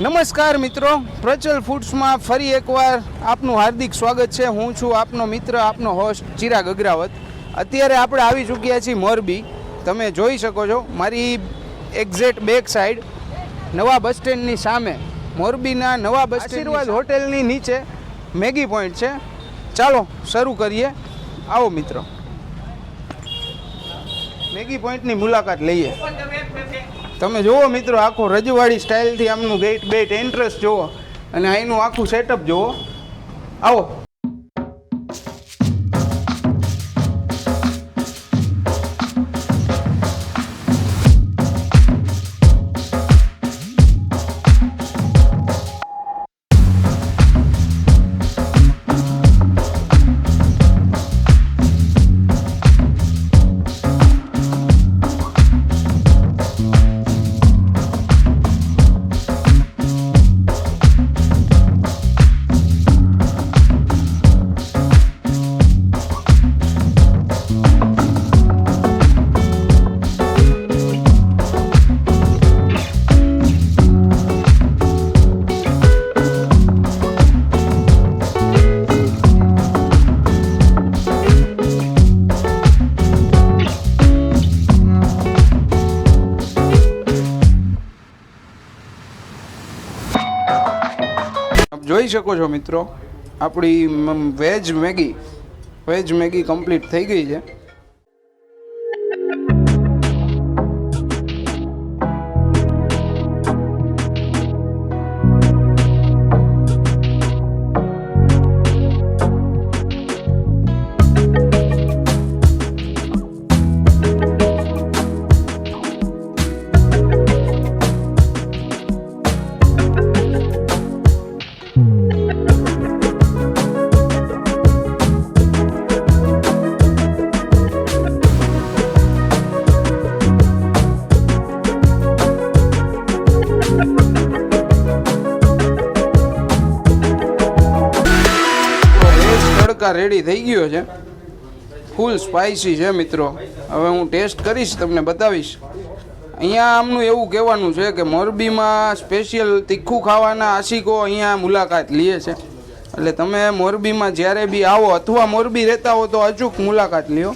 નમસ્કાર મિત્રો, પ્રચલ ફૂડ્સમાં ફરી એકવાર આપનું હાર્દિક સ્વાગત છે. હું છું આપનો મિત્ર, આપનો હોસ્ટ ચિરાગ અગ્રાવત. અત્યારે આપણે આવી ચૂક્યા છીએ મોરબી. તમે જોઈ શકો છો મારી એક્ઝેક્ટ બેક સાઈડ નવા બસ સ્ટેન્ડની સામે મોરબીના નવા બસ આશીર્વાદ હોટેલની નીચે મેગી પોઈન્ટ છે. ચાલો શરૂ કરીએ. આવો મિત્રો, મેગી પોઈન્ટની મુલાકાત લઈએ. તમે જુઓ મિત્રો, આખો રજવાડી સ્ટાઇલથી આમનું ગેટ એન્ટ્રન્સ જુઓ અને અહીંનું આખું સેટઅપ જુઓ. આવો. જોઈ શકો છો મિત્રો, આપણી વેજ મેગી કમ્પ્લીટ થઈ ગઈ છે. રેડી થઈ ગયો છે, ફૂલ સ્પાઇસી છે મિત્રો. હવે હું ટેસ્ટ કરીશ, તમને બતાવીશ. અહીંયા આમનું એવું કહેવાનું છે કે મોરબીમાં સ્પેશિયલ તીખું ખાવાના આશિકો અહીંયા મુલાકાત લે છે. એટલે તમે મોરબીમાં જ્યારે બી આવો અથવા મોરબી રહેતા હો તો અચૂક મુલાકાત લ્યો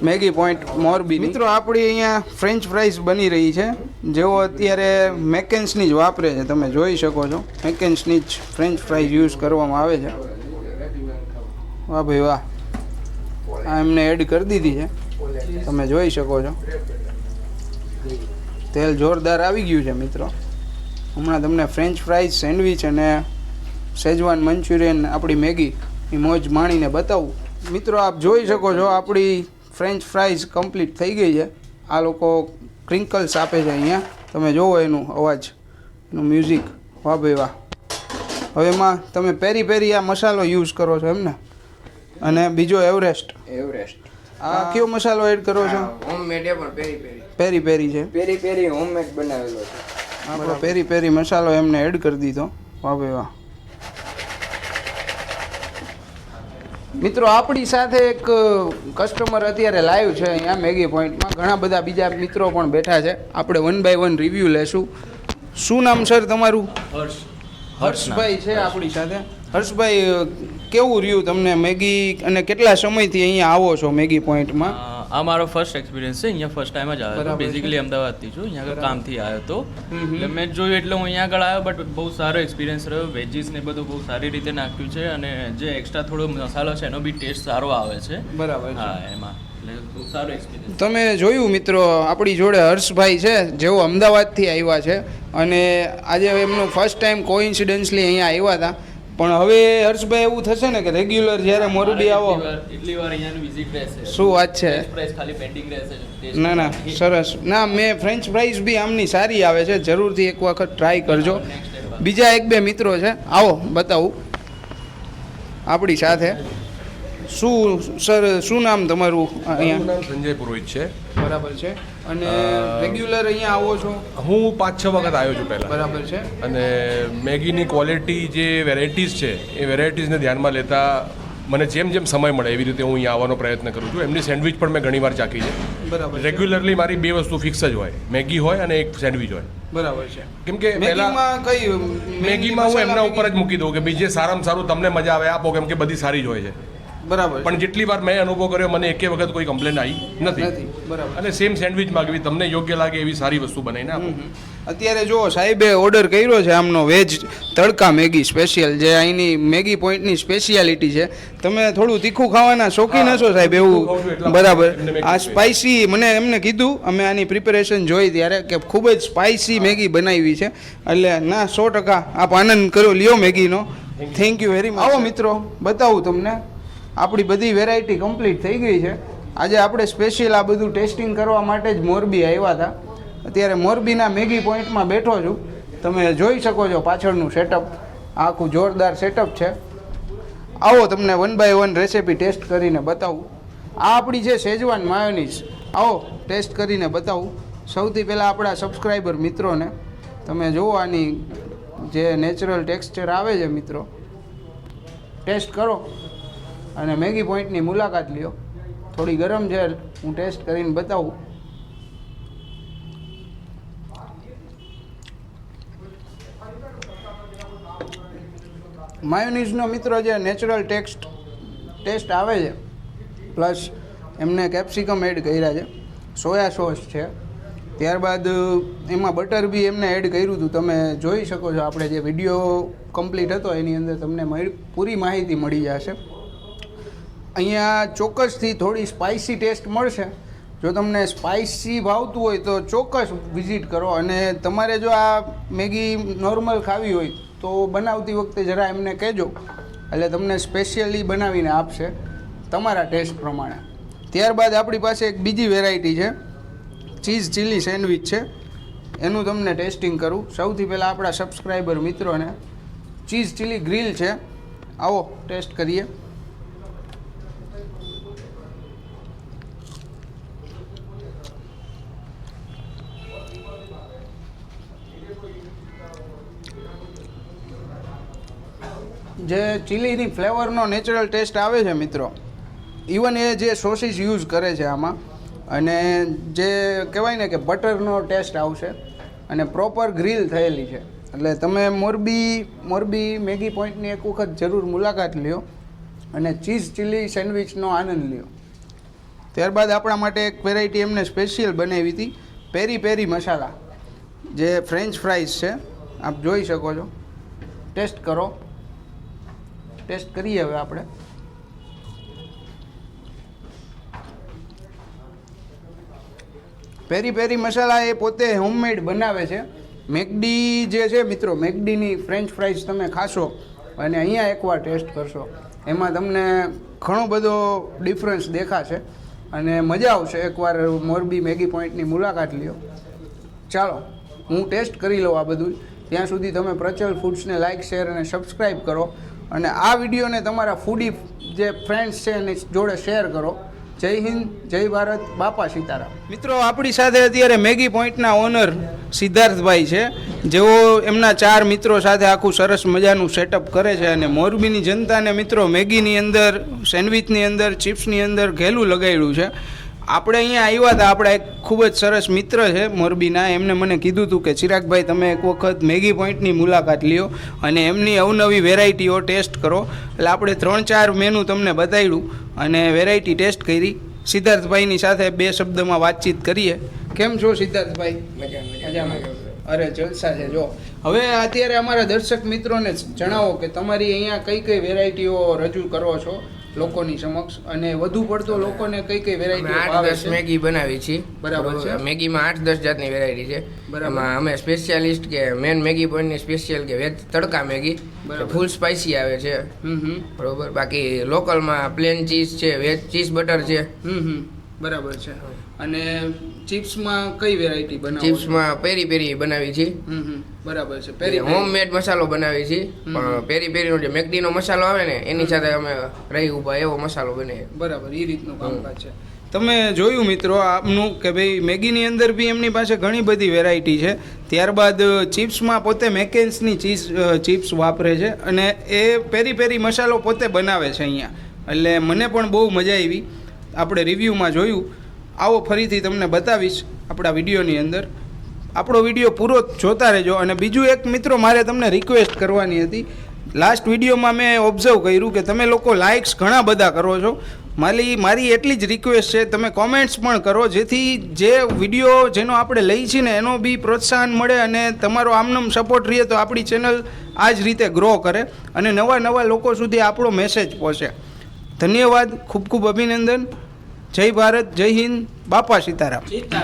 મેગી પોઈન્ટ મોરબી. મિત્રો, આપણી અહીંયા ફ્રેન્ચ ફ્રાઈઝ બની રહી છે, જેઓ અત્યારે મેકેન્સની જ વાપરે છે. તમે જોઈ શકો છો, મેકેન્સની જ ફ્રેન્ચ ફ્રાઈઝ યુઝ કરવામાં આવે છે. વાહ ભાઈ વાહ, આ એમને એડ કરી દીધી છે, તમે જોઈ શકો છો. તેલ જોરદાર આવી ગયું છે મિત્રો. હમણાં તમને ફ્રેન્ચ ફ્રાઈઝ, સેન્ડવિચ અને શેઝવાન મંચુરિયન આપણી મેગીની મોજ માણીને બતાવું. મિત્રો, આપ જોઈ શકો છો આપણી ફ્રેન્ચ ફ્રાઈઝ કમ્પ્લીટ થઈ ગઈ છે. આ લોકો ક્રિંકલ્સ આપે છે અહીંયા, તમે જુઓ એનું અવાજ, એનું મ્યુઝિક. વાહ ભાઈ વાહ. હવે એમાં તમે પેરી આ મસાલો યુઝ કરો છો એમને, અને બીજો એવરેસ્ટ આ કયો મસાલો એડ કરો છો? હોમમેડ પણ પેરી છે, પેરી હોમમેડ બનાવેલો છે આપણો પેરી મસાલો એમને એડ કરી દીધો. વાહ ભાઈ વાહ. મિત્રો, આપણી સાથે એક કસ્ટમર અત્યારે લાઈવ છે અહીંયા મેગી પોઈન્ટમાં. ઘણા બધા બીજા મિત્રો પણ બેઠા છે. આપણે 1 by 1 રિવ્યૂ લેશું. શું નામ સર તમારું? હર્ષભાઈ છે આપણી સાથે. હર્ષભાઈ, કેવું રહ્યું તમને મેગી અને કેટલા સમયથી અહીંયા આવો છો મેગી પોઈન્ટમાં? આ મારો ફર્સ્ટ એક્સપિરિયન્સ છે. અહીંયા ફર્સ્ટ ટાઈમ જ આવ્યો હતો. બેઝિકલી અમદાવાદથી છું, અહીંયા આગળ કામથી આવ્યો હતો. એટલે મેં જોયું એટલે હું અહીંયા આગળ આવ્યો. બટ બહુ સારો એક્સપિરિયન્સ રહ્યો. વેજીસ ને બધું બહુ સારી રીતે નાખ્યું છે, અને જે એક્સ્ટ્રા થોડો મસાલો છે એનો બી ટેસ્ટ સારો આવે છે. બરાબર. હા, એમાં એટલે બહુ સારો એક્સપિરિયન્સ. તમે જોયું મિત્રો, આપણી જોડે હર્ષભાઈ છે, જેઓ અમદાવાદથી આવ્યા છે, અને આજે એમનું ફર્સ્ટ ટાઈમ કોઇન્સિડન્સલી અહીંયા આવ્યા હતા. પણ હવે હર્ષભાઈ એવું થશે ને કે રેગ્યુલર જ્યારે મોરબી આવો એટલી વાર અહીંયાનું વિઝિટ રહેશે. શું વાત છે? પ્રાઇસ ખાલી પેન્ડિંગ રહેશે. ના સરસ. ના, મેં ફ્રેન્ચ ફ્રાઈઝ બી આમની સારી આવે છે, જરૂરથી એક વખત ટ્રાય કરજો. બીજા 1-2 મિત્રો છે, આવો બતાવું આપણી સાથે. શું નામ તમારું? અહીંયા નામ સંજય પુરોહિત છે. બરાબર છે. અને રેગ્યુલર અહીંયા આવો છો? હું 5-6 વખત આવ્યો છું પહેલાં. બરાબર છે. અને મેગીની ક્વોલિટી, જે વેરાયટીઝ છે એ વેરાયટીઝને ધ્યાનમાં લેતા મને જેમ જેમ સમય મળે એવી રીતે હું અહીંયા આવવાનો પ્રયત્ન કરું છું. એમની સેન્ડવિચ પણ મેં ઘણીવાર ચાખી છે. બરાબર. રેગ્યુલરલી મારી 2 વસ્તુ ફિક્સ જ હોય, મેગી હોય અને એક સેન્ડવિચ હોય. બરાબર છે. કેમ કે પહેલા મેગીમાં કઈ મેગીમાં હું એમના ઉપર જ મૂકી દઉં કે ભાઈ જે સારામાં સારું તમને મજા આવે આપો, કેમ કે બધી સારી જ હોય છે. બરાબર પણ જેટલી વાર મેં અનુભવ કર્યો મને એકે વખત કોઈ કમ્પ્લેન આવી નથી. બરાબર. અને સેમ સેન્ડવિચમાં કે તમને યોગ્ય લાગે એવી સારી વસ્તુ બનાવીને આપો. અત્યારે જો સાહેબે ઓર્ડર કર્યો છે આમનો વેજ તડકા મેગી સ્પેશિયલ, જે અહીંની મેગી પોઈન્ટની સ્પેશિયાલિટી છે. તમે થોડું તીખું ખાવાના શોખીન હશો સાહેબ એવું? બરાબર. આ સ્પાઇસી મને એમને કીધું, અમે આની પ્રિપેરેશન જોઈ ત્યારે કે ખૂબ જ સ્પાઇસી મેગી બનાવી છે. એટલે ના 100% આપ આનંદ કરો લ્યો મેગીનો. Thank you very much. આવો મિત્રો બતાવું તમને, આપણી બધી વેરાયટી કમ્પ્લીટ થઈ ગઈ છે. આજે આપણે સ્પેશિયલ આ બધું ટેસ્ટિંગ કરવા માટે જ મોરબી આવ્યા હતા. અત્યારે મોરબીના મેગી પોઈન્ટમાં બેઠો છું. તમે જોઈ શકો છો પાછળનું સેટઅપ, આખું જોરદાર સેટઅપ છે. આવો તમને 1 by 1 રેસિપી ટેસ્ટ કરીને બતાવું. આ આપણી છે શેઝવાન માયોનીઝ, આવો ટેસ્ટ કરીને બતાવું. સૌથી પહેલાં આપણા સબસ્ક્રાઈબર મિત્રોને તમે જુઓ, આની જે નેચરલ ટેક્સચર આવે છે મિત્રો, ટેસ્ટ કરો અને મેગી પોઈન્ટની મુલાકાત લ્યો. થોડી ગરમ છે, હું ટેસ્ટ કરીને બતાવું. માયોનીઝનો મિત્રો જે નેચરલ ટેસ્ટ આવે છે, પ્લસ એમને કેપ્સિકમ એડ કર્યા છે, સોયા સોસ છે, ત્યારબાદ એમાં બટર બી એમને એડ કર્યું હતું. તમે જોઈ શકો છો, આપણે જે વિડીયો કમ્પ્લીટ હતો એની અંદર તમને પૂરી માહિતી મળી જશે. અહીંયા ચોક્કસથી થોડી સ્પાઇસી ટેસ્ટ મળશે. જો તમને સ્પાઇસી ભાવતું હોય તો ચોક્કસ વિઝિટ કરો. અને તમારે જો આ મેગી નોર્મલ ખાવી હોય તો બનાવતી વખતે જરા એમને કહેજો, એટલે તમને સ્પેશિયલી બનાવીને આપશે તમારા ટેસ્ટ પ્રમાણે. ત્યારબાદ આપણી પાસે એક બીજી વેરાયટી છે, ચીઝ ચીલી સેન્ડવિચ છે. એનું તમને ટેસ્ટિંગ કરું. સૌથી પહેલાં આપણા સબસ્ક્રાઈબર મિત્રોને ચીઝ ચીલી ગ્રીલ છે, આવો ટેસ્ટ કરીએ. જે ચીલીની ફ્લેવરનો નેચરલ ટેસ્ટ આવે છે મિત્રો, ઇવન એ જે સોસીસ યુઝ કરે છે આમાં, અને જે કહેવાય ને કે બટરનો ટેસ્ટ આવશે, અને પ્રોપર ગ્રીલ થયેલી છે. એટલે તમે મોરબી મેગી પોઈન્ટની એક વખત જરૂર મુલાકાત લ્યો અને ચીઝ ચીલી સેન્ડવિચનો આનંદ લ્યો. ત્યારબાદ આપણા માટે એક વેરાયટી એમને સ્પેશિયલ બનાવી હતી, પેરી પેરી મસાલા, જે ફ્રેન્ચ ફ્રાઈઝ છે, આપ જોઈ શકો છો. ટેસ્ટ કરો, ટેસ્ટ કરીએ હવે આપણે. પેરી પેરી મસાલા એ પોતે હોમમેડ બનાવે છે. મેકડી જે છે મિત્રો, મેકડીની ફ્રેન્ચ ફ્રાઈઝ તમે ખાશો અને અહીંયા એકવાર ટેસ્ટ કરશો, એમાં તમને ઘણો બધો ડિફરન્સ દેખાશે અને મજા આવશે. એકવાર મોરબી મેગી પોઈન્ટની મુલાકાત લ્યો. ચાલો હું ટેસ્ટ કરી લઉં આ બધું. ત્યાં સુધી તમે પ્રચલ ફૂડ્સને લાઇક, શેર અને સબસ્ક્રાઈબ કરો, અને આ વિડીયોને તમારા ફૂડી જે ફ્રેન્ડ્સ છે એની જોડે શેર કરો. જય હિન્દ, જય ભારત, બાપા સીતારામ. મિત્રો આપણી સાથે અત્યારે મેગી પોઈન્ટના ઓનર સિદ્ધાર્થભાઈ છે, જેઓ એમના 4 મિત્રો સાથે આખું સરસ મજાનું સેટઅપ કરે છે અને મોરબીની જનતાને મિત્રો મેગીની અંદર, સેન્ડવિચની અંદર, ચિપ્સની અંદર ઘેલું લગાડ્યું છે. આપણે અહીંયા આવ્યા હતા, આપણા એક ખૂબ જ સરસ મિત્ર છે મોરબીના, એમને મને કીધું હતું કે ચિરાગભાઈ તમે એક વખત મેગી પોઈન્ટની મુલાકાત લ્યો અને એમની અવનવી વેરાયટીઓ ટેસ્ટ કરો. એટલે આપણે 3-4 મેનુ તમને બતાવ્યું અને વેરાયટી ટેસ્ટ કરી. સિદ્ધાર્થભાઈની સાથે 2 શબ્દમાં વાતચીત કરીએ. કેમ છો સિદ્ધાર્થભાઈ? મજામાં. અરે જલસા છે. જો હવે અત્યારે અમારા દર્શક મિત્રોને જણાવો કે તમારી અહીંયા કઈ કઈ વેરાયટીઓ રજૂ કરો છો લોકોની સમક્ષ, અને વધુ પડતો લોકોને કઈ કઈ વેરાયટી ભાવે છે? 8-10 મેગી બનાવી છે. બરાબર છે. મેગીમાં 8-10 જાતની વેરાયટી છે. એમાં અમે સ્પેશિયાલિસ્ટ કે મેન મેગી પોઈન્ટની સ્પેશિયલ કે વેજ તડકા મેગી, ફૂલ સ્પાઇસી આવે છે. બરોબર. બાકી લોકલમાં પ્લેન ચીઝ છે, વેજ ચીઝ બટર છે. બરાબર છે. અને ચિપ્સમાં કઈ વેરાયટી બનાવો? ચિપ્સમાં પેરી પેરી બનાવી છે. બરાબર છે. પેરી હોમમેડ મસાલો બનાવી છે. પણ પેરી પેરીનો જે મેકડીનો મસાલો આવે ને એની સાથે અમે રહી ઉભા એવો મસાલો બને. બરાબર, એ રીતનું કામકાજ છે. તમે જોયું મિત્રો આપનું કે ભાઈ મેગીની અંદર બી એમની પાસે ઘણી બધી વેરાયટી છે. ત્યારબાદ ચિપ્સમાં પોતે મેકેન્સની ચિપ્સ વાપરે છે અને એ પેરી પેરી મસાલો પોતે બનાવે છે અહીંયા. એટલે મને પણ બહુ મજા આવી. આપણે રિવ્યૂમાં જોયું. આવો ફરીથી તમને બતાવીશ આપણા વિડીયોની અંદર. આપણો વિડીયો પૂરો જોતા રહેજો. અને બીજું એક મિત્રો મારે તમને રિક્વેસ્ટ કરવાની હતી. લાસ્ટ વિડીયોમાં મેં ઓબ્ઝર્વ કર્યું કે તમે લોકો લાઇક્સ ઘણા બધા કરો છો. મારી એટલી જ રિક્વેસ્ટ છે, તમે કોમેન્ટ્સ પણ કરો, જેથી જે વિડીયો જેનો આપણે લઈ છીએ ને એનો બી પ્રોત્સાહન મળે અને તમારો આમનામ સપોર્ટ રહે તો આપણી ચેનલ આ જ રીતે ગ્રો કરે અને નવા લોકો સુધી આપણો મેસેજ પહોંચે. ધન્યવાદ, ખૂબ ખૂબ અભિનંદન. જય ભારત, જય હિન્દ, બાપા સીતારામ.